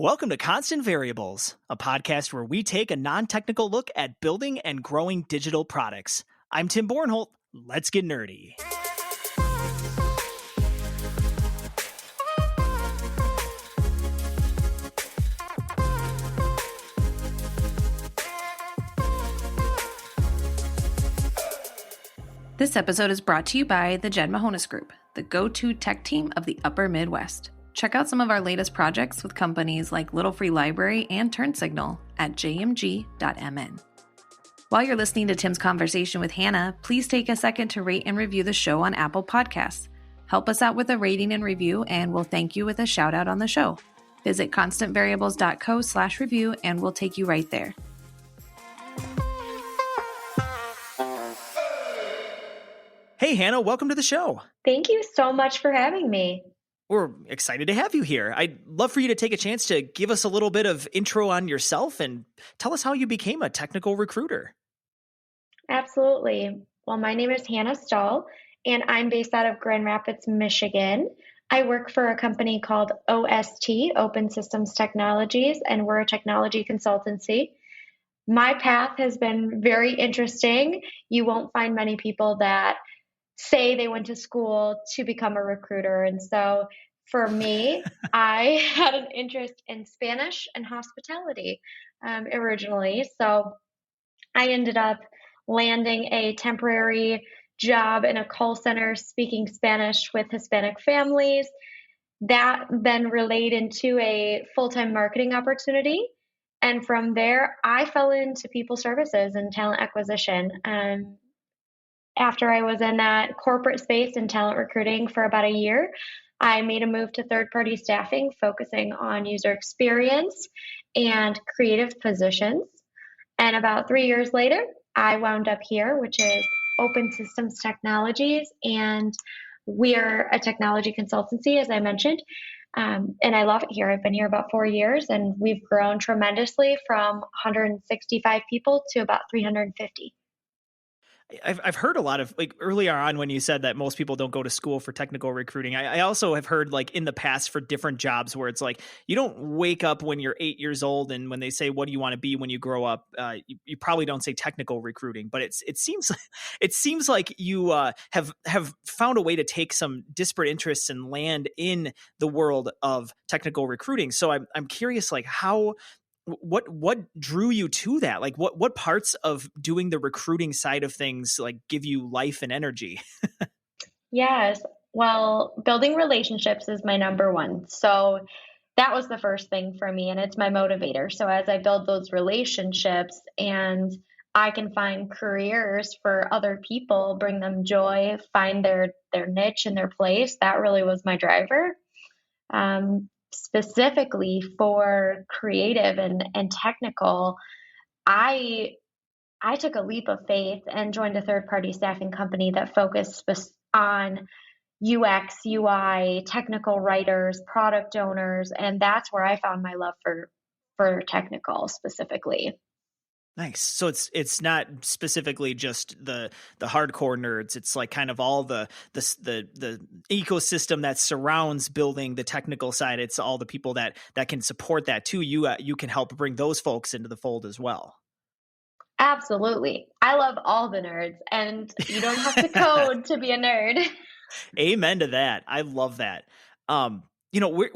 Welcome to Constant Variables, a podcast where we take a non-technical look at building and growing digital products. I'm Tim Bornholt. Let's get nerdy. This episode is brought to you by the Jed Mahonis Group, the go-to tech team of the Upper Midwest. Check out some of our latest projects with companies like Little Free Library and TurnSignal at jmg.mn. While you're listening to Tim's conversation with Hannah, please take a second to rate and review the show on Apple Podcasts. Help us out with a rating and review, and we'll thank you with a shout out on the show. Visit constantvariables.co/review and we'll take you right there. Hey, Hannah, welcome to the show. Thank you so much for having me. We're excited to have you here. I'd love for you to take a chance to give us a little bit of intro on yourself and tell us how you became a technical recruiter. Absolutely. Well, my name is Hannah Staal, and I'm based out of Grand Rapids, Michigan. I work for a company called OST, Open Systems Technologies, and we're a technology consultancy. My path has been very interesting. You won't find many people that say they went to school to become a recruiter. And so for me, I had an interest in Spanish and hospitality originally. So I ended up landing a temporary job in a call center speaking Spanish with Hispanic families. That then relayed into a full-time marketing opportunity. And from there, I fell into people services and talent acquisition. After I was in that corporate space and talent recruiting for about a year, I made a move to third-party staffing, focusing on user experience and creative positions. And about 3 years later, I wound up here, which is Open Systems Technologies. And we are a technology consultancy, as I mentioned. And I love it here. I've been here about 4 years, and we've grown tremendously from 165 people to about 350. I've heard a lot of, like, earlier on when you said that most people don't go to school for technical recruiting. I also have heard, like, in the past for different jobs where it's like you don't wake up when you're 8 years old and when they say what do you want to be when you grow up, you probably don't say technical recruiting. But it seems like you have found a way to take some disparate interests and land in the world of technical recruiting. So I'm curious, like, what drew you to that? Like what parts of doing the recruiting side of things like give you life and energy? Yes. Well, building relationships is my number one. So that was the first thing for me, and it's my motivator. So as I build those relationships and I can find careers for other people, bring them joy, find their niche and their place, that really was my driver. Specifically for creative and technical, I took a leap of faith and joined a third-party staffing company that focused on UX, UI, technical writers, product owners, and that's where I found my love for technical specifically. Nice. So it's not specifically just the hardcore nerds. It's like kind of all the ecosystem that surrounds building the technical side. It's all the people that can support that too. You can help bring those folks into the fold as well. Absolutely. I love all the nerds, and you don't have to code to be a nerd. Amen to that. I love that.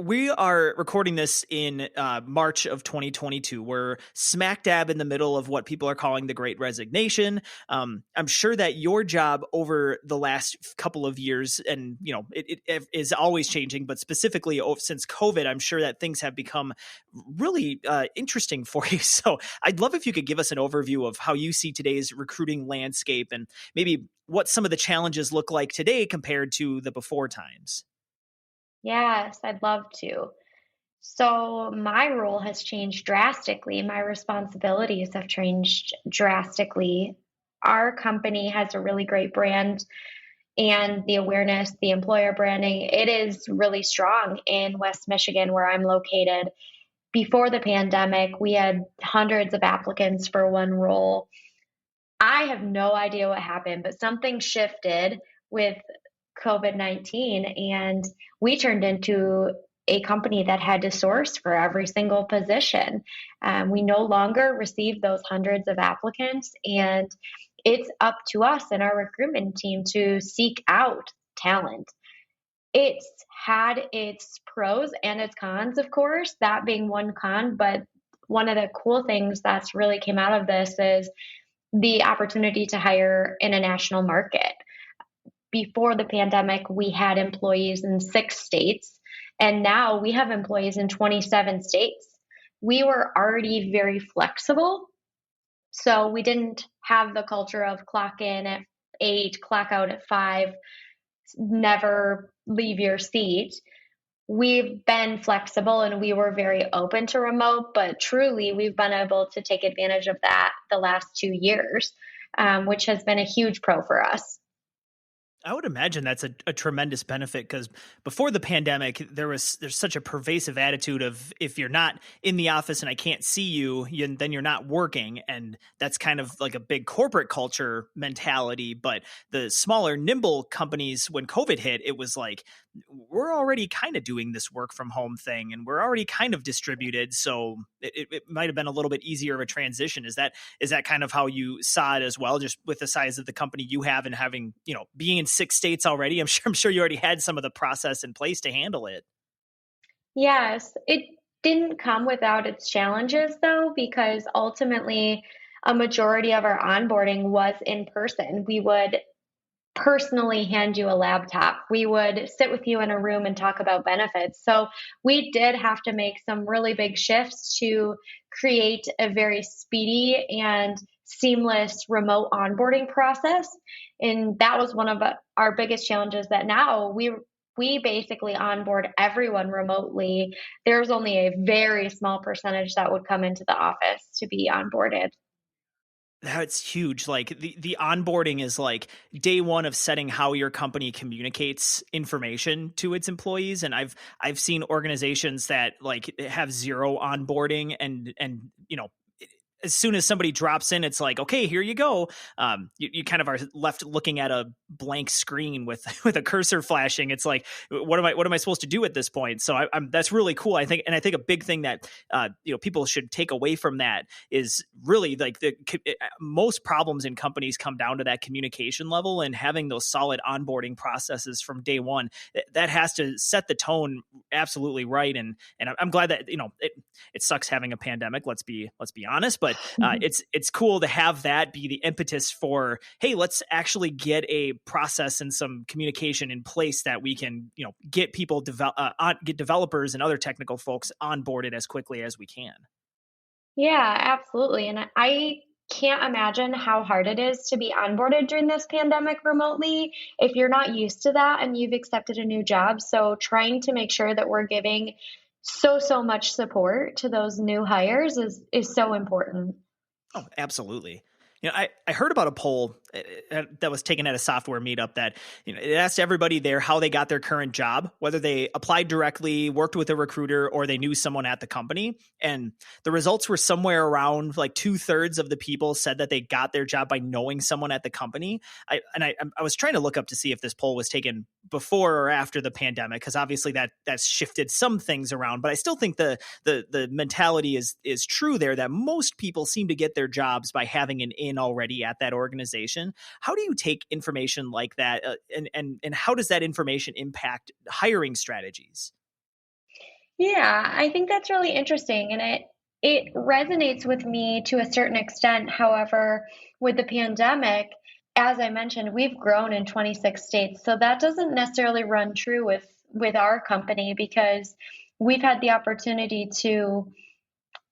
We are recording this in March of 2022. We're smack dab in the middle of what people are calling the Great Resignation. I'm sure that your job over the last couple of years, and it is always changing, but specifically since COVID, I'm sure that things have become really interesting for you. So I'd love if you could give us an overview of how you see today's recruiting landscape and maybe what some of the challenges look like today compared to the before times. Yes, I'd love to. So my role has changed drastically. My responsibilities have changed drastically. Our company has a really great brand, and the awareness, the employer branding, it is really strong in West Michigan where I'm located. Before the pandemic, we had hundreds of applicants for one role. I have no idea what happened, but something shifted with COVID-19, and we turned into a company that had to source for every single position. We no longer receive those hundreds of applicants, and it's up to us and our recruitment team to seek out talent. It's had its pros and its cons, of course, that being one con, but one of the cool things that's really came out of this is the opportunity to hire in a national market. Before the pandemic, we had employees in 6 states, and now we have employees in 27 states. We were already very flexible, so we didn't have the culture of clock in at 8, clock out at 5, never leave your seat. We've been flexible and we were very open to remote, but truly we've been able to take advantage of that the last 2 years, which has been a huge pro for us. I would imagine that's a tremendous benefit because before the pandemic, there's such a pervasive attitude of if you're not in the office and I can't see you, then you're not working. And that's kind of like a big corporate culture mentality. But the smaller, nimble companies, when COVID hit, it was like, we're already kind of doing this work from home thing and we're already kind of distributed. So it might have been a little bit easier of a transition. Is that kind of how you saw it as well? Just with the size of the company you have and having, being in 6 states already, I'm sure you already had some of the process in place to handle it. Yes, it didn't come without its challenges though, because ultimately a majority of our onboarding was in person. We would personally hand you a laptop. We would sit with you in a room and talk about benefits. So we did have to make some really big shifts to create a very speedy and seamless remote onboarding process. And that was one of our biggest challenges that now we basically onboard everyone remotely. There's only a very small percentage that would come into the office to be onboarded. That's huge. Like the onboarding is like day one of setting how your company communicates information to its employees. And I've seen organizations that like have zero onboarding and as soon as somebody drops in, it's like, okay, here you go. You kind of are left looking at a blank screen with with a cursor flashing. It's like, what am I supposed to do at this point? So that's really cool. I think a big thing that people should take away from that is really like most problems in companies come down to that communication level and having those solid onboarding processes from day one. That has to set the tone absolutely right. And I'm glad that it sucks having a pandemic. Let's be honest, but it's cool to have that be the impetus for, hey, let's actually get a process and some communication in place that we can, get people get developers and other technical folks onboarded as quickly as we can. Yeah, absolutely. And I can't imagine how hard it is to be onboarded during this pandemic remotely if you're not used to that and you've accepted a new job. So trying to make sure that we're giving so much support to those new hires is so important. Oh, absolutely. I heard about a poll that was taken at a software meetup that, it asked everybody there how they got their current job, whether they applied directly, worked with a recruiter, or they knew someone at the company. And the results were somewhere around like 2/3 of the people said that they got their job by knowing someone at the company. I was trying to look up to see if this poll was taken before or after the pandemic, because obviously that's shifted some things around. But I still think the mentality is true there, that most people seem to get their jobs by having an in already at that organization. How do you take information like that and how does that information impact hiring strategies? Yeah, I think that's really interesting, and it resonates with me to a certain extent. However, with the pandemic, as I mentioned, we've grown in 26 states, so that doesn't necessarily run true with our company because we've had the opportunity to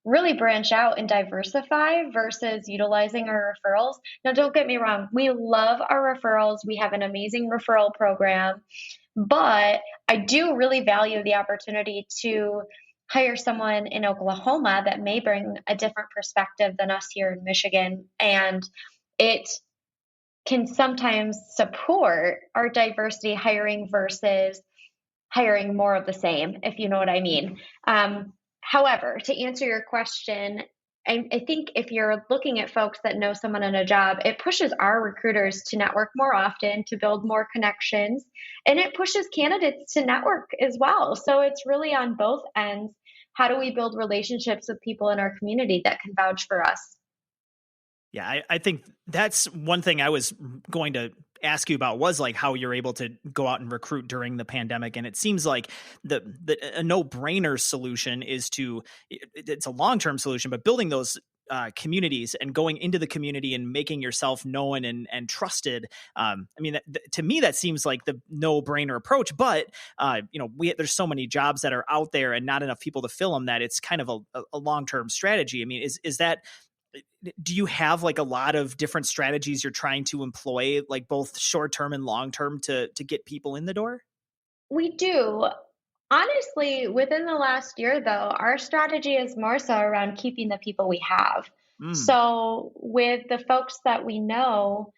really branch out and diversify versus utilizing our referrals. Now, don't get me wrong, we love our referrals. We have an amazing referral program, but I do really value the opportunity to hire someone in Oklahoma that may bring a different perspective than us here in Michigan. And it can sometimes support our diversity hiring versus hiring more of the same, if you know what I mean. However, to answer your question, I think if you're looking at folks that know someone in a job, it pushes our recruiters to network more often, to build more connections, and it pushes candidates to network as well. So it's really on both ends. How do we build relationships with people in our community that can vouch for us? Yeah, I think that's one thing I was going to ask you about was like how you're able to go out and recruit during the pandemic. And it seems like a no-brainer solution is it's a long-term solution, but building those communities and going into the community and making yourself known and trusted. I mean, to me, that seems like the no-brainer approach. But there's so many jobs that are out there and not enough people to fill them that it's kind of a long-term strategy. I mean, is that do you have like a lot of different strategies you're trying to employ, like both short term and long term, to get people in the door? We do. Honestly, within the last year, though, our strategy is more so around keeping the people we have. Mm. So, with the folks that we know,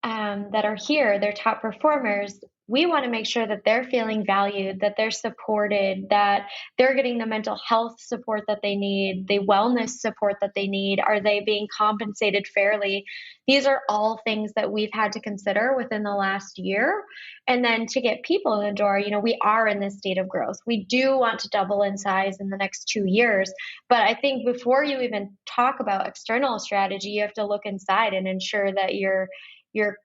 that are here, they're top performers, we want to make sure that they're feeling valued, that they're supported, that they're getting the mental health support that they need, the wellness support that they need. Are they being compensated fairly? These are all things that we've had to consider within the last year. And then to get people in the door, we are in this state of growth. We do want to double in size in the next 2 years. But I think before you even talk about external strategy, you have to look inside and ensure that your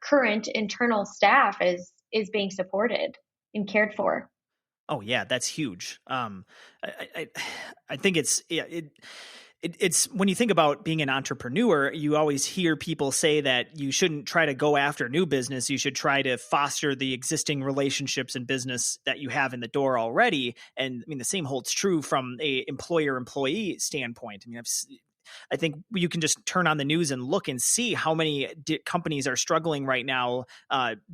current internal staff is being supported and cared for. Oh yeah, that's huge. I think it's when you think about being an entrepreneur, you always hear people say that you shouldn't try to go after new business. You should try to foster the existing relationships and business that you have in the door already. And I mean, the same holds true from a employer-employee standpoint. I mean, I think you can just turn on the news and look and see how many companies are struggling right now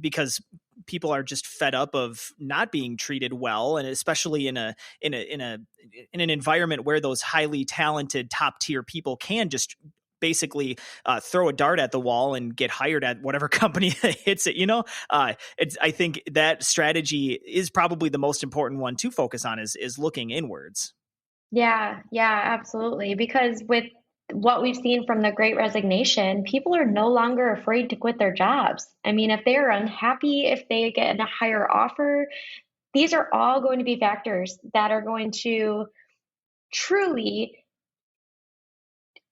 because people are just fed up of not being treated well, and especially in an environment where those highly talented top tier people can just basically throw a dart at the wall and get hired at whatever company hits it. I think that strategy is probably the most important one to focus on is looking inwards. Yeah, yeah, absolutely. Because with what we've seen from the great resignation, people are no longer afraid to quit their jobs. I mean, if they are unhappy, if they get a higher offer, these are all going to be factors that are going to truly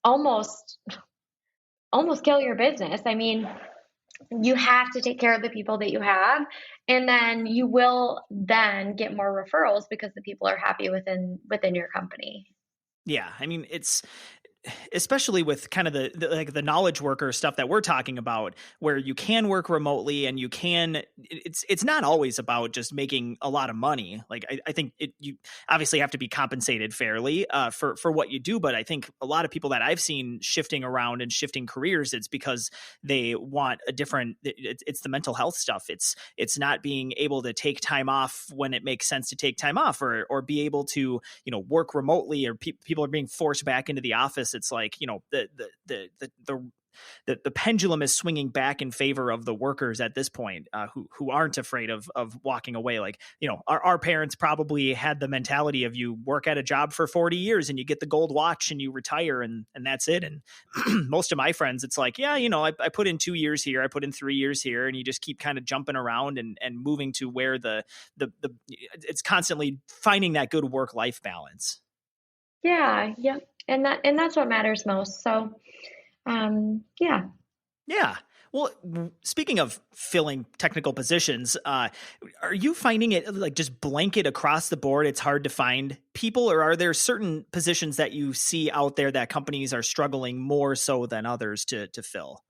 almost almost kill your business. I mean, you have to take care of the people that you have, and then you will then get more referrals because the people are happy within your company. Yeah, I mean, it's especially with kind of like the knowledge worker stuff that we're talking about, where you can work remotely and it's not always about just making a lot of money. Like I think you obviously have to be compensated fairly for what you do. But I think a lot of people that I've seen shifting around and shifting careers, it's because they want a different, it's the mental health stuff. It's not being able to take time off when it makes sense to take time off, or be able to, work remotely, or people are being forced back into the office. It's like, the pendulum is swinging back in favor of the workers at this point, who aren't afraid of walking away. Like, our parents probably had the mentality of you work at a job for 40 years and you get the gold watch and you retire and that's it. And most of my friends, it's like, yeah, I put in 2 years here, I put in 3 years here, and you just keep kind of jumping around and moving to where it's constantly finding that good work-life balance. Yeah, yeah. And that's what matters most. So, yeah. Yeah. Well, speaking of filling technical positions, are you finding it like just blanket across the board? It's hard to find people, or are there certain positions that you see out there that companies are struggling more so than others to fill?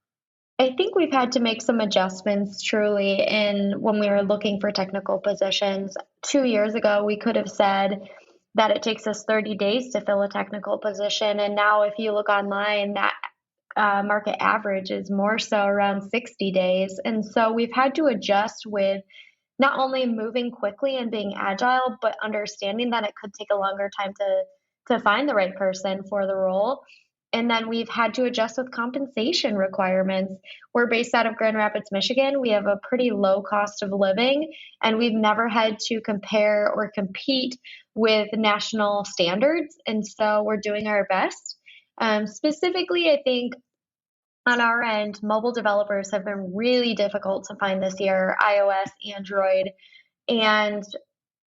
I think we've had to make some adjustments truly in when we were looking for technical positions. 2 years ago, we could have said that it takes us 30 days to fill a technical position. And now, if you look online, that market average is more so around 60 days. And so we've had to adjust with not only moving quickly and being agile, but understanding that it could take a longer time to find the right person for the role. And then we've had to adjust with compensation requirements. We're based out of Grand Rapids, Michigan. We have a pretty low cost of living, and we've never had to compare or compete with national standards. And so we're doing our best. Specifically, I think on our end, mobile developers have been really difficult to find this year, iOS, Android, and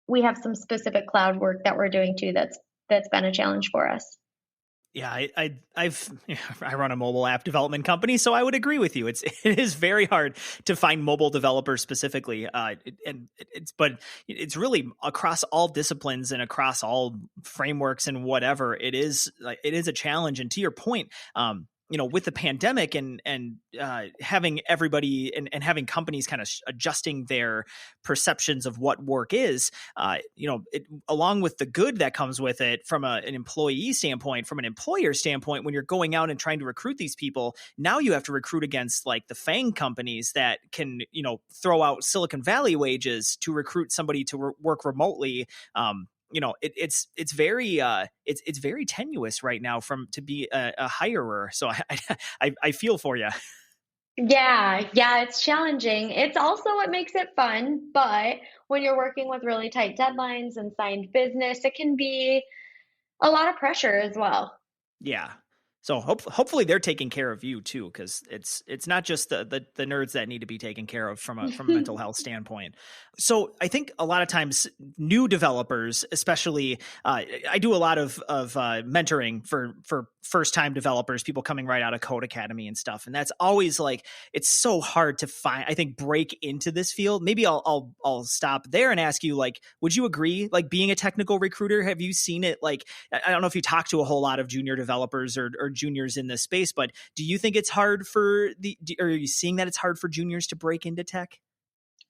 we have some specific cloud work that we're doing too that's been a challenge for us. Yeah, I run a mobile app development company, so I would agree with you. It is very hard to find mobile developers specifically, but it's really across all disciplines and across all frameworks and whatever. It is a challenge. And to your point, with the pandemic and having everybody and having companies kind of adjusting their perceptions of what work is, along with the good that comes with it from an employee standpoint, from an employer standpoint, when you're going out and trying to recruit these people, now you have to recruit against like the FANG companies that can, throw out Silicon Valley wages to recruit somebody to work remotely. It's very tenuous right now to be a hirer. So I feel for you. Yeah, it's challenging. It's also what makes it fun, but when you're working with really tight deadlines and signed business, it can be a lot of pressure as well. Yeah. So hopefully they're taking care of you too, because it's not just the nerds that need to be taken care of from a mental health standpoint. So I think a lot of times new developers, especially, I do a lot of mentoring for first time developers, people coming right out of Code Academy and stuff, and that's always like it's so hard to find. I think break into this field. Maybe I'll stop there and ask you, like, would you agree? Like being a technical recruiter, have you seen it? Like, I don't know if you talk to a whole lot of junior developers or juniors in this space, but do you think it's hard are you seeing that it's hard for juniors to break into tech?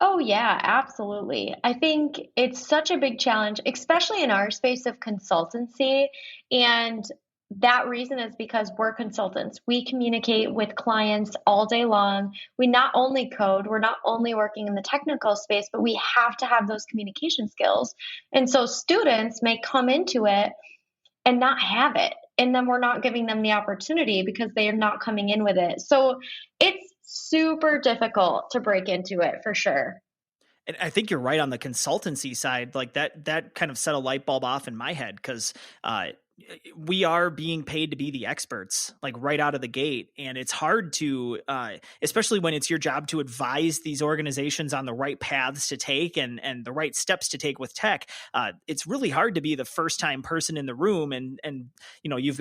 Oh, yeah, absolutely. I think it's such a big challenge, especially in our space of consultancy. And that reason is because we're consultants. We communicate with clients all day long. We not only code, we're not only working in the technical space, but we have to have those communication skills. And so students may come into it and not have it. And then we're not giving them the opportunity because they are not coming in with it. So it's super difficult to break into it for sure. And I think you're right on the consultancy side. Like that kind of set a light bulb off in my head because we are being paid to be the experts, like right out of the gate. And it's hard to, especially when it's your job to advise these organizations on the right paths to take and the right steps to take with tech. It's really hard to be the first time person in the room. And you've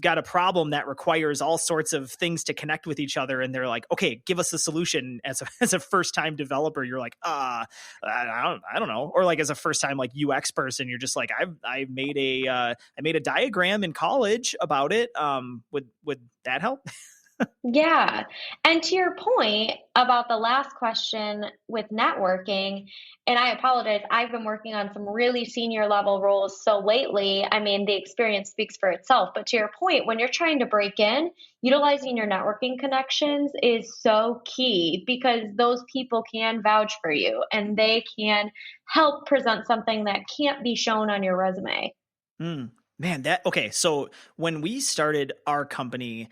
got a problem that requires all sorts of things to connect with each other. And they're like, okay, give us a solution as a first time developer. You're like, I don't know. Or like as a first time like UX person, you're just like, I made a diagram in college about it. Would that help? Yeah. And to your point about the last question with networking, and I apologize, I've been working on some really senior level roles. So lately, I mean, the experience speaks for itself. But to your point, when you're trying to break in, utilizing your networking connections is so key because those people can vouch for you and they can help present something that can't be shown on your resume. Mm. Man, okay. So when we started our company,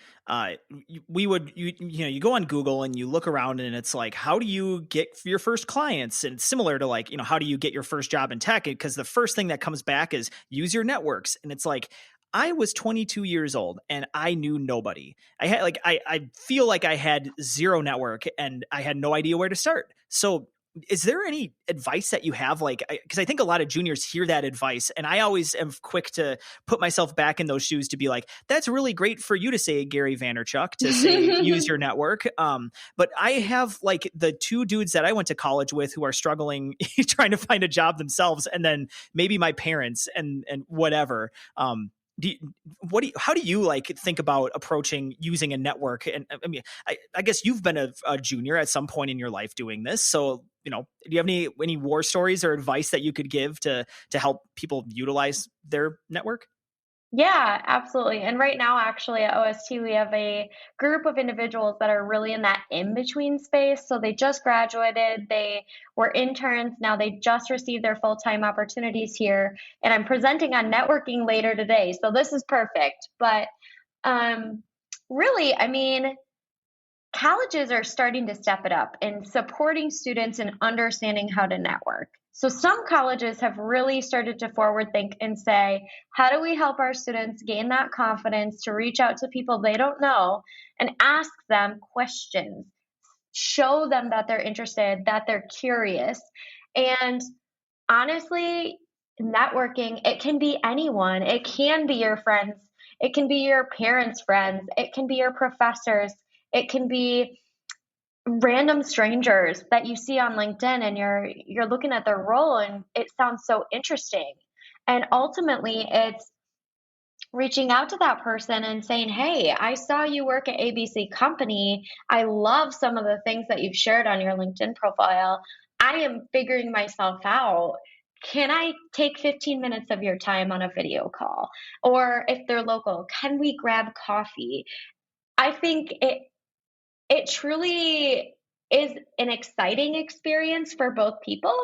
you go on Google and you look around and it's like, how do you get your first clients? And similar to like, how do you get your first job in tech? Because the first thing that comes back is use your networks. And it's like, I was 22 years old and I knew nobody. I feel like I had zero network and I had no idea where to start. So is there any advice that you have? Like, because I think a lot of juniors hear that advice, and I always am quick to put myself back in those shoes to be like, that's really great for you to say, Gary Vaynerchuk, to say use your network. But I have like the two dudes that I went to college with who are struggling trying to find a job themselves, and then maybe my parents and whatever. How do you like think about approaching using a network? And I mean, I guess you've been a junior at some point in your life doing this. So, do you have any war stories or advice that you could give to help people utilize their network? Yeah, absolutely. And right now, actually, at OST, we have a group of individuals that are really in that in between space. So they just graduated, they were interns, now they just received their full time opportunities here. And I'm presenting on networking later today. So this is perfect. But really, I mean, colleges are starting to step it up and supporting students in understanding how to network. So some colleges have really started to forward think and say, how do we help our students gain that confidence to reach out to people they don't know and ask them questions, show them that they're interested, that they're curious. And honestly, networking, it can be anyone. It can be your friends. It can be your parents' friends. It can be your professors. It can be random strangers that you see on LinkedIn and you're looking at their role and it sounds so interesting. And ultimately, it's reaching out to that person and saying, "Hey, I saw you work at ABC company. I love some of the things that you've shared on your LinkedIn profile. I am figuring myself out. Can I take 15 minutes of your time on a video call? Or if they're local, can we grab coffee?" I think it truly is an exciting experience for both people.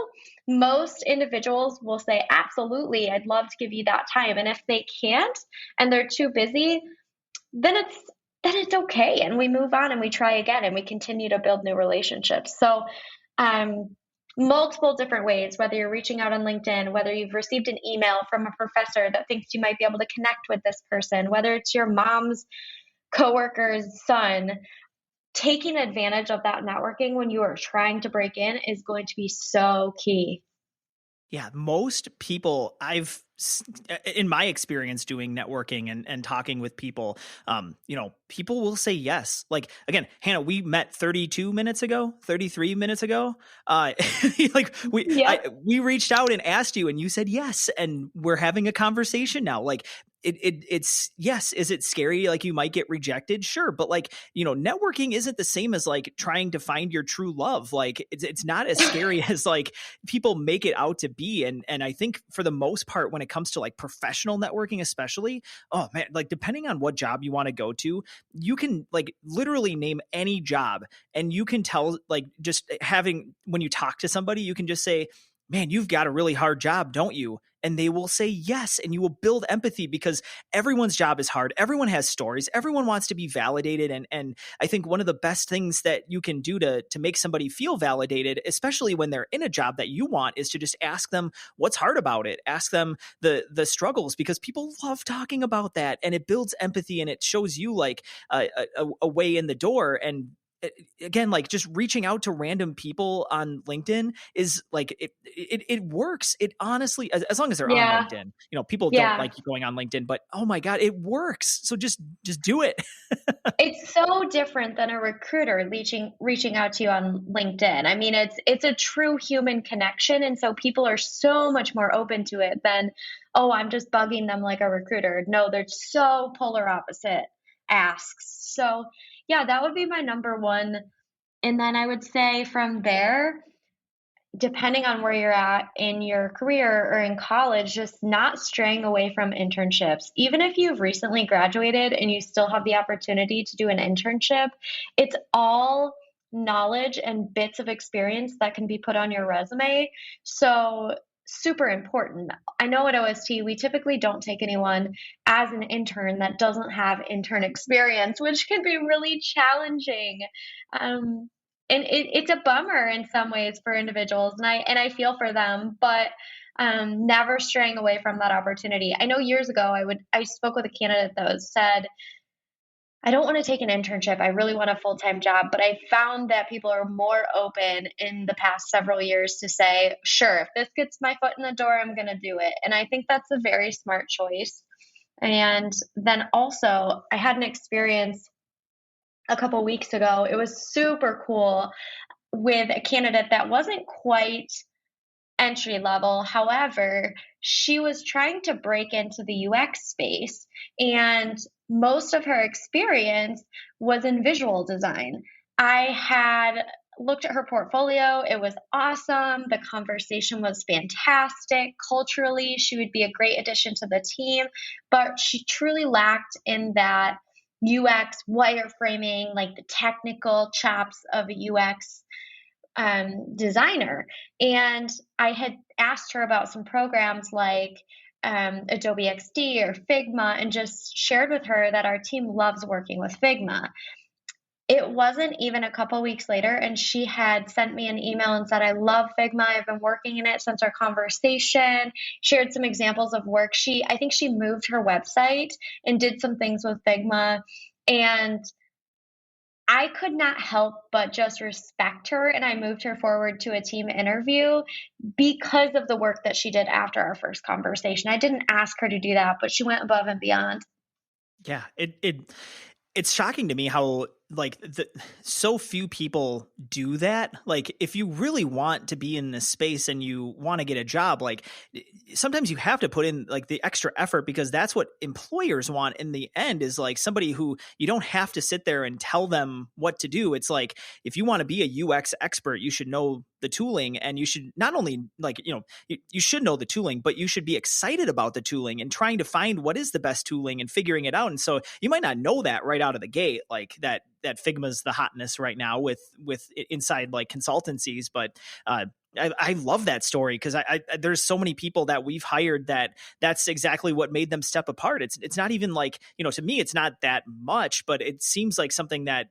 Most individuals will say, "Absolutely, I'd love to give you that time." And if they can't and they're too busy, then it's okay and we move on and we try again and we continue to build new relationships. So, um multiple different ways, whether you're reaching out on LinkedIn, whether you've received an email from a professor that thinks you might be able to connect with this person, whether it's your mom's coworker's son, taking advantage of that networking when you are trying to break in is going to be so key. Yeah, most people in my experience doing networking and talking with people, people will say yes. Like, again, Hannah, we met 32 minutes ago, 33 minutes ago. Uh, like Yep. we reached out and asked you and you said yes. And we're having a conversation now. Like it's yes. Is it scary? Like you might get rejected? Sure. But like, networking isn't the same as like trying to find your true love. Like it's not as scary as like people make it out to be. And I think for the most part, when it comes to like professional networking, especially, oh man, like depending on what job you want to go to, you can like literally name any job and you can tell, like, just having, when you talk to somebody, you can just say, "Man, you've got a really hard job, don't you?" And they will say yes. And you will build empathy because everyone's job is hard. Everyone has stories. Everyone wants to be validated. And I think one of the best things that you can do to make somebody feel validated, especially when they're in a job that you want, is to just ask them what's hard about it. Ask them the struggles, because people love talking about that, and it builds empathy and it shows you like a way in the door. And again, like just reaching out to random people on LinkedIn is like it works. It honestly, as long as they're on Yeah. LinkedIn, people don't Yeah. like going on LinkedIn, but oh my god, it works. So just do it. It's so different than a recruiter reaching out to you on LinkedIn. I mean, it's a true human connection, and so people are so much more open to it than, "Oh, I'm just bugging them like a recruiter." No, they're so polar opposite asks. So, yeah, that would be my number one. And then I would say from there, depending on where you're at in your career or in college, just not straying away from internships. Even if you've recently graduated and you still have the opportunity to do an internship, it's all knowledge and bits of experience that can be put on your resume. So, super important. I know at OST, we typically don't take anyone as an intern that doesn't have intern experience, which can be really challenging. Um, and it's a bummer in some ways for individuals, and I feel for them, but never straying away from that opportunity. I know years ago I spoke with a candidate that was said, "I don't want to take an internship. I really want a full time job." But I found that people are more open in the past several years to say, "Sure, if this gets my foot in the door, I'm going to do it." And I think that's a very smart choice. And then also, I had an experience a couple weeks ago. It was super cool with a candidate that wasn't quite entry level. However, she was trying to break into the UX space, and most of her experience was in visual design. I had looked at her portfolio. It was awesome. The conversation was fantastic. Culturally, she would be a great addition to the team, but she truly lacked in that UX wireframing, like the technical chops of a UX designer. And I had asked her about some programs like Adobe XD or Figma, and just shared with her that our team loves working with Figma. It wasn't even a couple weeks later, and she had sent me an email and said, I love Figma. I've been working in it since our conversation. Shared some examples of work. I think she moved her website and did some things with Figma. And I could not help but just respect her. And I moved her forward to a team interview because of the work that she did after our first conversation. I didn't ask her to do that, but she went above and beyond. Yeah, it's shocking to me how like so few people do that. Like if you really want to be in this space and you want to get a job, like sometimes you have to put in like the extra effort, because that's what employers want in the end, is like somebody who you don't have to sit there and tell them what to do. It's like, if you want to be a UX expert, you should know the tooling, and you should not only like, you should know the tooling, but you should be excited about the tooling and trying to find what is the best tooling and figuring it out. And so you might not know that right out of the gate, like that Figma's the hotness right now with inside like consultancies. But I love that story, because I there's so many people that we've hired that's exactly what made them step apart. It's not even like, to me, it's not that much, but it seems like something that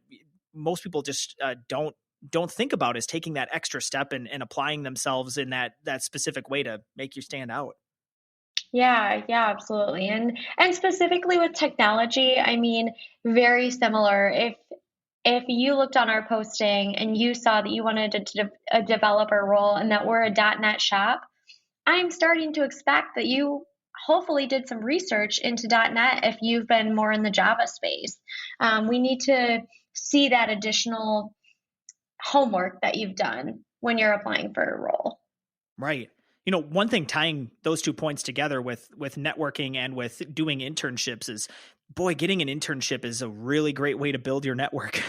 most people just don't think about, is taking that extra step and applying themselves in that specific way to make you stand out. Yeah, yeah, absolutely. And specifically with technology, I mean, very similar. If you looked on our posting and you saw that you wanted a developer role and that we're a .NET shop, I'm starting to expect that you hopefully did some research into .NET if you've been more in the Java space. We need to see that additional homework that you've done when you're applying for a role. Right. One thing tying those 2 points together with networking and with doing internships is, boy, getting an internship is a really great way to build your network.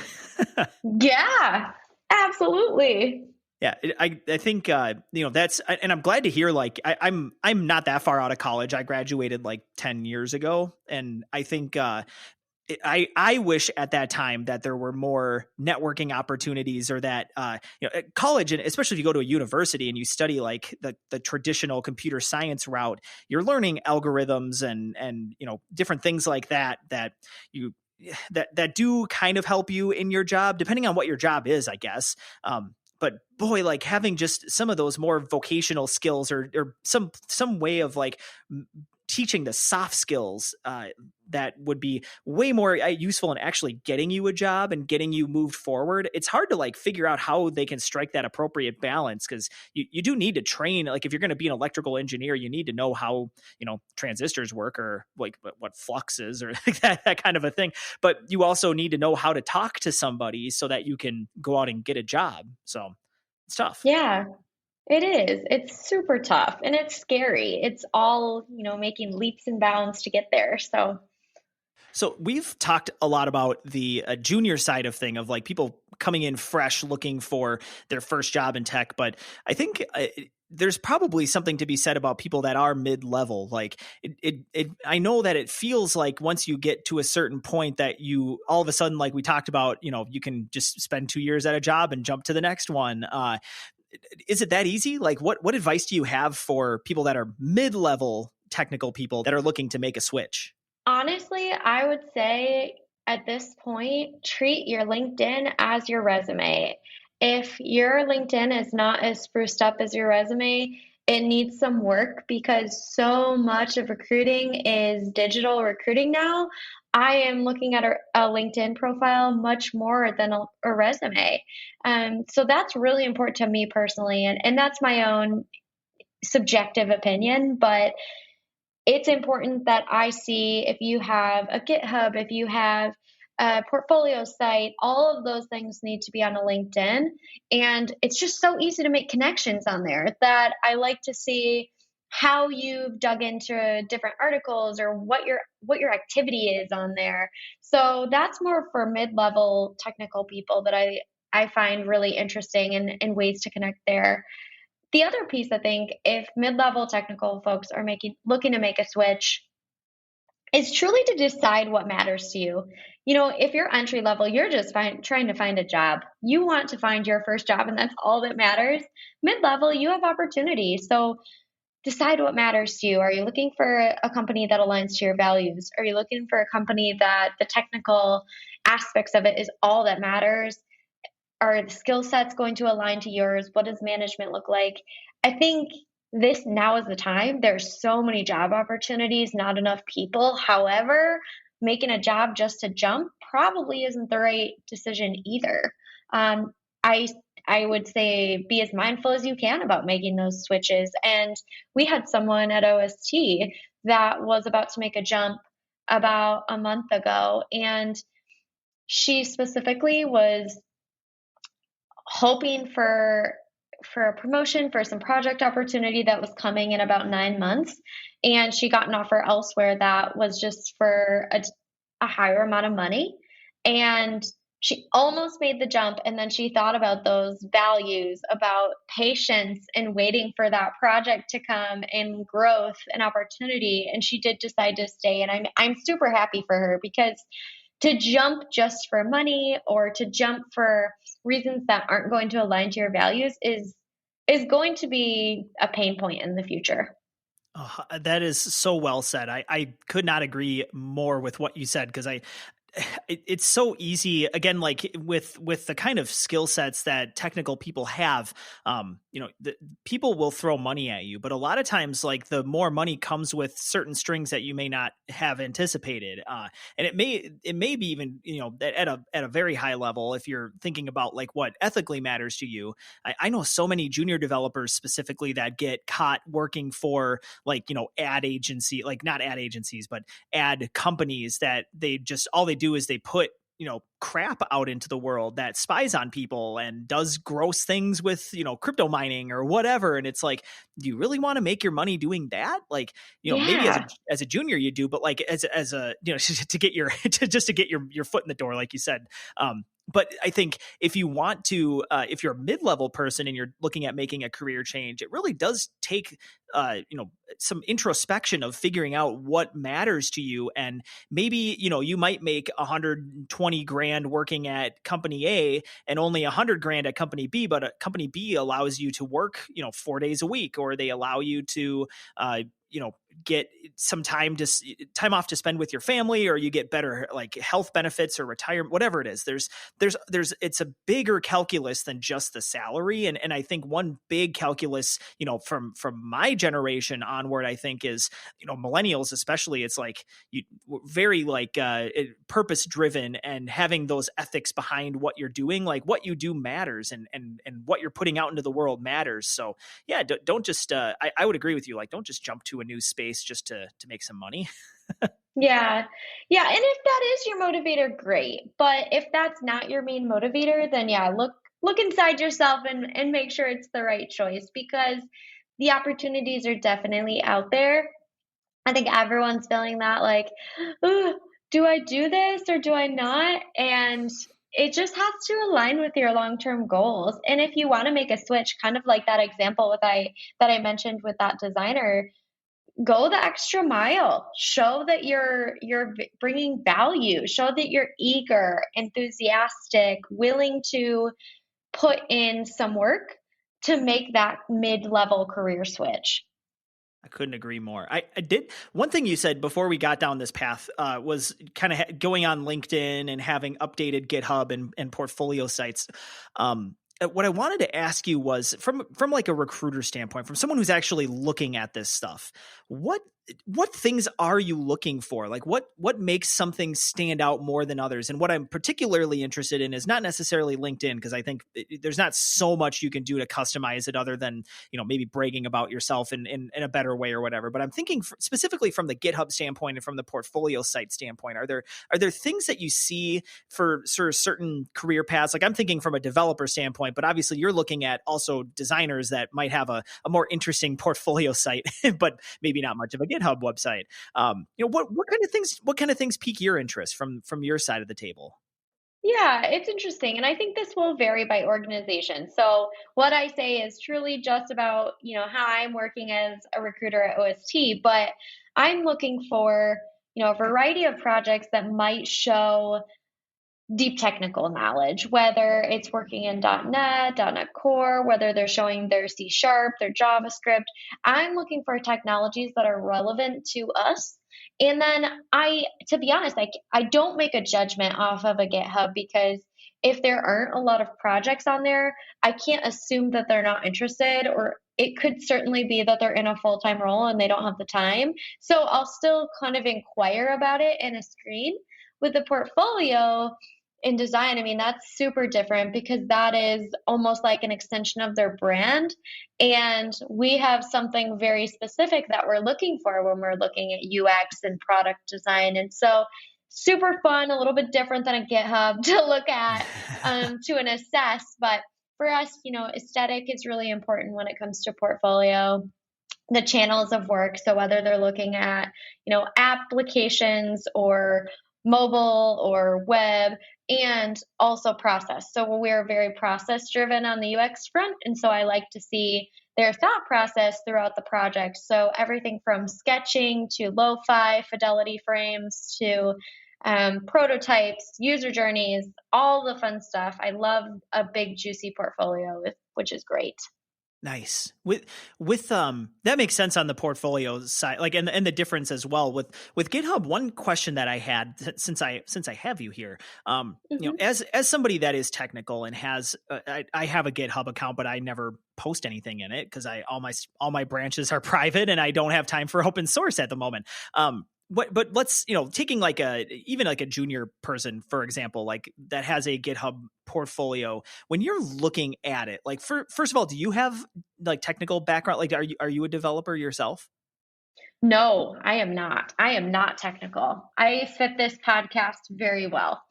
Yeah, absolutely. Yeah, I think that's, and I'm glad to hear, like I'm not that far out of college. I graduated like 10 years ago, and I think I wish at that time that there were more networking opportunities, or that at college, and especially if you go to a university and you study like the traditional computer science route, you're learning algorithms and different things like that you that do kind of help you in your job, depending on what your job is, I guess. But boy, like having just some of those more vocational skills, or some way of like teaching the soft skills that would be way more useful in actually getting you a job and getting you moved forward. It's hard to like figure out how they can strike that appropriate balance, because you do need to train. Like if you're going to be an electrical engineer, you need to know how transistors work, or like what flux is, or that kind of a thing. But you also need to know how to talk to somebody so that you can go out and get a job. So it's tough. Yeah, it is. It's super tough and it's scary. It's all, making leaps and bounds to get there. So we've talked a lot about the junior side of thing, of like people coming in fresh looking for their first job in tech. But I think there's probably something to be said about people that are mid-level. Like I know that it feels like once you get to a certain point that you all of a sudden, like we talked about, you can just spend 2 years at a job and jump to the next one. Is it that easy? Like what advice do you have for people that are mid-level technical people that are looking to make a switch? Honestly, I would say at this point, treat your LinkedIn as your resume. If your LinkedIn is not as spruced up as your resume, it needs some work because so much of recruiting is digital recruiting now. I am looking at a LinkedIn profile much more than a resume. So that's really important to me personally. And that's my own subjective opinion, but it's important that I see if you have a GitHub, if you have a portfolio site, all of those things need to be on a LinkedIn. And it's just so easy to make connections on there that I like to see how you've dug into different articles or what your activity is on there. So that's more for mid-level technical people that I find really interesting and ways to connect there. The other piece, I think, if mid-level technical folks are looking to make a switch, is truly to decide what matters to you. If you're entry level, you're just trying to find a job. You want to find your first job, and that's all that matters. Mid-level, you have opportunity. So decide what matters to you. Are you looking for a company that aligns to your values? Are you looking for a company that the technical aspects of it is all that matters? Are the skill sets going to align to yours? What does management look like? I think this now is the time. There's so many job opportunities, not enough people. However, making a job just to jump probably isn't the right decision either. Um, I I would say be as mindful as you can about making those switches. And we had someone at OST that was about to make a jump about a month ago, and she specifically was hoping for a promotion for some project opportunity that was coming in about 9 months, and she got an offer elsewhere that was just for a higher amount of money, and she almost made the jump, and then she thought about those values about patience and waiting for that project to come and growth and opportunity, and she did decide to stay. And I'm super happy for her, because to jump just for money or to jump for reasons that aren't going to align to your values is going to be a pain point in the future. Oh, that is so well said. I could not agree more with what you said, because it's so easy, again, like with the kind of skill sets that technical people have. People will throw money at you, but a lot of times, like, the more money comes with certain strings that you may not have anticipated. And it may be even, at a very high level, if you're thinking about like what ethically matters to you. I know so many junior developers specifically that get caught working for, like, ad agency, like not ad agencies, but ad companies, that all they do is they put crap out into the world that spies on people and does gross things with crypto mining or whatever. And it's like, do you really want to make your money doing that? Like, maybe Yeah. as a junior you do, but like as a to get your just to get your foot in the door, like you said. But I think if you want to, if you're a mid-level person and you're looking at making a career change, it really does take, some introspection of figuring out what matters to you. And maybe, you might make 120 grand working at company A and only 100 grand at company B, but company B allows you to work, 4 days a week, or they allow you to, get some time off to spend with your family, or you get better like health benefits or retirement, whatever it is. It's a bigger calculus than just the salary. And I think one big calculus, from my generation onward, I think is, millennials especially, it's like you very like purpose driven, and having those ethics behind what you're doing, like what you do matters, and what you're putting out into the world matters. So yeah, don't just I would agree with you, like, don't just jump to a new space just to make some money. Yeah. Yeah, and if that is your motivator, great. But if that's not your main motivator, then yeah, look inside yourself and make sure it's the right choice, because the opportunities are definitely out there. I think everyone's feeling that, like, "Ooh, do I do this or do I not?" And it just has to align with your long-term goals. And if you want to make a switch, kind of like that example that I mentioned with that designer, go the extra mile. Show that you're bringing value. Show that you're eager, enthusiastic, willing to put in some work to make that mid-level career switch. I couldn't agree more. I did one thing you said before we got down this path, was kind of going on LinkedIn and having updated GitHub and portfolio sites. What I wanted to ask you was, from like a recruiter standpoint, from someone who's actually looking at this stuff, what things are you looking for? Like, what makes something stand out more than others? And what I'm particularly interested in is not necessarily LinkedIn, because I think there's not so much you can do to customize it other than, maybe bragging about yourself in a better way or whatever. But I'm thinking specifically from the GitHub standpoint and from the portfolio site standpoint, are there things that you see for sort of certain career paths? Like, I'm thinking from a developer standpoint, but obviously you're looking at also designers that might have a more interesting portfolio site, but maybe not much of a GitHub website. What kind of things pique your interest from your side of the table? Yeah, it's interesting. And I think this will vary by organization. So what I say is truly just about, how I'm working as a recruiter at OST, but I'm looking for, a variety of projects that might show deep technical knowledge, whether it's working in .NET Core, whether they're showing their C Sharp, their JavaScript. I'm looking for technologies that are relevant to us. And then to be honest, I don't make a judgment off of a GitHub because if there aren't a lot of projects on there, I can't assume that they're not interested, or it could certainly be that they're in a full time role and they don't have the time. So I'll still kind of inquire about it in a screen. With the portfolio, in design, I mean, that's super different because that is almost like an extension of their brand. And we have something very specific that we're looking for when we're looking at UX and product design. And so, super fun, a little bit different than a GitHub to look at, to and assess. But for us, aesthetic is really important when it comes to portfolio, the channels of work. So whether they're looking at, applications or mobile or web, and also process. So we're very process driven on the UX front. And so I like to see their thought process throughout the project. So everything from sketching to lo-fi fidelity frames to prototypes, user journeys, all the fun stuff. I love a big juicy portfolio, which is great. Nice. With that makes sense on the portfolio side, like, and the difference as well with GitHub. One question that I had since I have you here, as somebody that is technical and has, I have a GitHub account, but I never post anything in it because all my branches are private and I don't have time for open source at the moment. But let's, taking even a junior person, for example, like that has a GitHub portfolio, when you're looking at it, like first of all, do you have like technical background? Like, are you a developer yourself? No, I am not. I am not technical. I fit this podcast very well.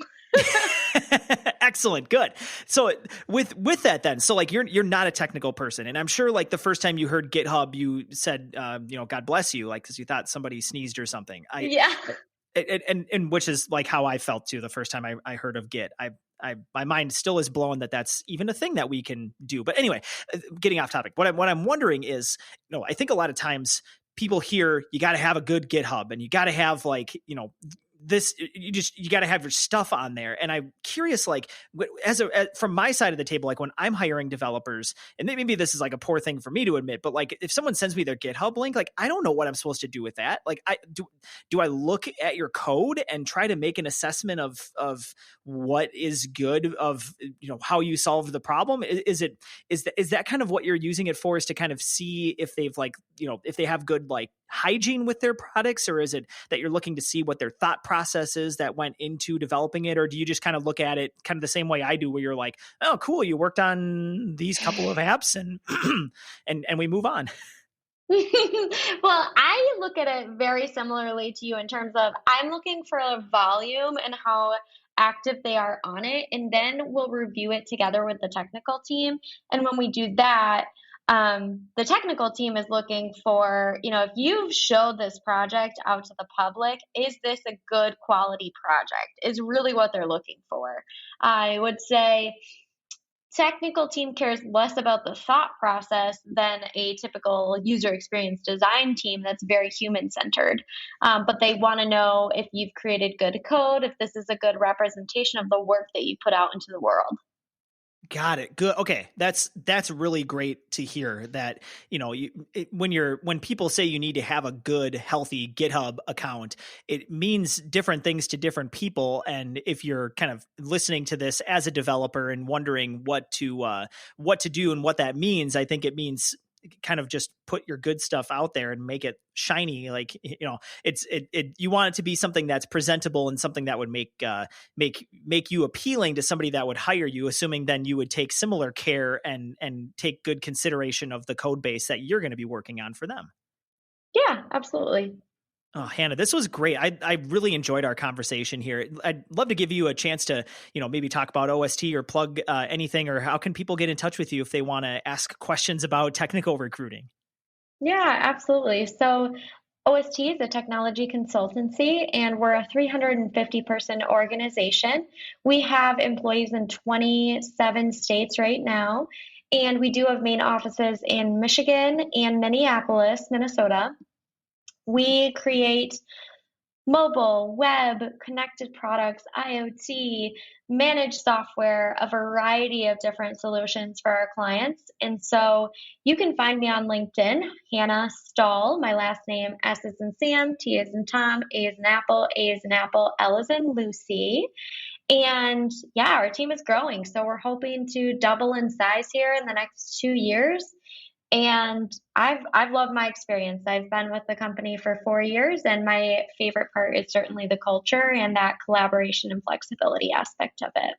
Excellent. Good. So with that then, so like you're not a technical person, and I'm sure like the first time you heard GitHub, you said, God bless you, like, cause you thought somebody sneezed or something. Yeah. And which is like how I felt too the first time I heard of Git. My mind still is blown that that's even a thing that we can do. But anyway, getting off topic, what I'm wondering is, I think a lot of times people hear you got to have a good GitHub and you got to have like, this, you got to have your stuff on there. And I'm curious, like from my side of the table, like when I'm hiring developers, and maybe this is like a poor thing for me to admit, but like if someone sends me their GitHub link, like I don't know what I'm supposed to do with that. Like do I look at your code and try to make an assessment of what is good, of, how you solve the problem? Is that kind of what you're using it for, is to kind of see if they've like, if they have good like hygiene with their products, or is it that you're looking to see what their thought processes that went into developing it? Or do you just kind of look at it kind of the same way I do, where you're like, oh, cool, you worked on these couple of apps and and we move on? Well, I look at it very similarly to you in terms of I'm looking for a volume and how active they are on it, and then we'll review it together with the technical team. And when we do that, the technical team is looking for, if you've showed this project out to the public, is this a good quality project, is really what they're looking for. I would say technical team cares less about the thought process than a typical user experience design team that's very human centered. But they want to know if you've created good code, if this is a good representation of the work that you put out into the world. Got it. Good. Okay. That's really great to hear that, when people say you need to have a good, healthy GitHub account, it means different things to different people. And if you're kind of listening to this as a developer and wondering what to do and what that means, I think it means kind of just put your good stuff out there and make it shiny. Like, you want it to be something that's presentable and something that would make you appealing to somebody that would hire you, assuming then you would take similar care and take good consideration of the code base that you're going to be working on for them. Yeah, absolutely. Oh, Hannah, this was great. I really enjoyed our conversation here. I'd love to give you a chance to, maybe talk about OST or plug anything, or how can people get in touch with you if they want to ask questions about technical recruiting? Yeah, absolutely. So OST is a technology consultancy, and we're a 350-person organization. We have employees in 27 states right now, and we do have main offices in Michigan and Minneapolis, Minnesota. We create mobile, web, connected products, IoT, managed software, a variety of different solutions for our clients. And so you can find me on LinkedIn, Hannah Staal, my last name, S is in Sam, T is in Tom, A is in Apple, A is in Apple, L is in Lucy. And yeah, our team is growing. So we're hoping to double in size here in the next 2 years. And I've loved my experience. I've been with the company for 4 years, and my favorite part is certainly the culture and that collaboration and flexibility aspect of it.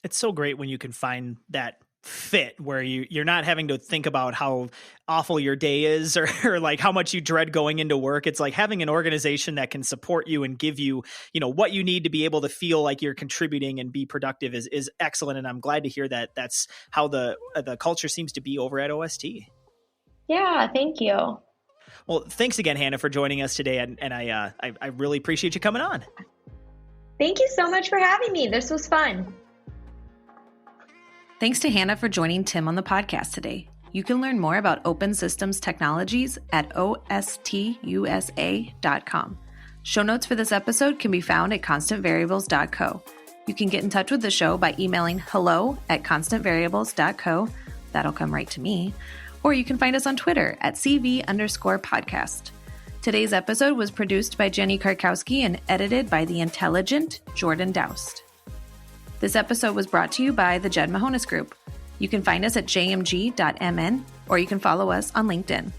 It's so great when you can find that fit where you're not having to think about how awful your day is or like how much you dread going into work. It's like having an organization that can support you and give you, what you need to be able to feel like you're contributing and be productive is excellent. And I'm glad to hear that that's how the culture seems to be over at OST. Yeah, thank you. Well, thanks again, Hannah, for joining us today. And I really appreciate you coming on. Thank you so much for having me. This was fun. Thanks to Hannah for joining Tim on the podcast today. You can learn more about open systems technologies at ostusa.com. Show notes for this episode can be found at constantvariables.co. You can get in touch with the show by emailing hello@constantvariables.co. That'll come right to me. Or you can find us on Twitter at CV_podcast. Today's episode was produced by Jenny Karkowski and edited by the intelligent Jordan Doust. This episode was brought to you by the Jed Mahonis Group. You can find us at jmg.mn, or you can follow us on LinkedIn.